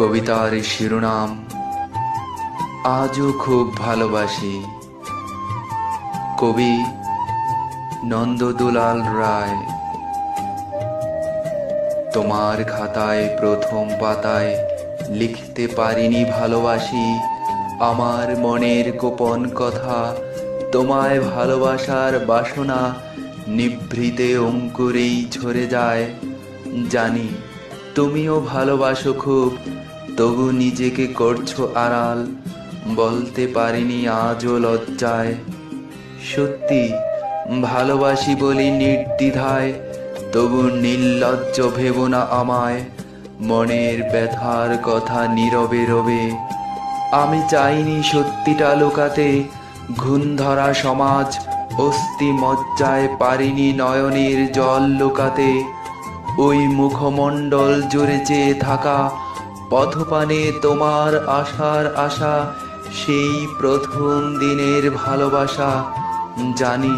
কবিতার শিরোনাম আজও খুব ভালোবাসি। কবি নন্দদুলাল রায়। তোমার খাতায় প্রথম পাতায় লিখতে পারিনি ভালোবাসি, আমার মনের গোপন কথা। তোমায় ভালোবাসার বাসনা নিভৃতে অঙ্কুরেই ঝরে যায়। জানি তুমিও ভালোবাসো খুব, তবু নিজেকে করছো আড়াল। বলতে পারিনি আজও লজ্জায়। সত্যি ভালোবাসি বলি নির্দ্বিধায়, তবু নির্লজ্জ ভেবো না আমায়। মনের ব্যথার কথা নীরবে রবে, আমি চাইনি সত্যিটা লুকাতে। ঘুণ ধরা সমাজ অস্থি মজ্জায় পারিনি নয়নের জল লুকাতে। ওই মুখমণ্ডল জুড়ে চেয়ে থাকা পথপানে তোমার আশার আশা, সেই প্রথম দিনের ভালোবাসা। জানি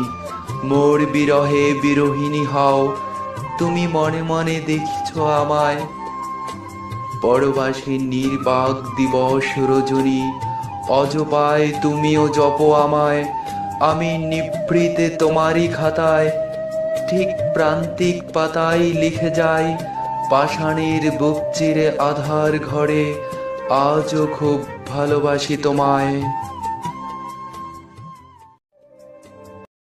মোর বিরহে বিরহিণী হও, তুমি মনে মনে দেখিছ আমায়। পরবাসী নির্বাক দিবস রজনী, অজপায় তুমিও জপো আমায়। আমি নিভৃতে তোমারই খাতায়, ঠিক প্রান্তিক পাতায় লিখে যাই। পাষাণের বুক চিরে আধার ঘরে, আজও খুব ভালোবাসি তোমায়।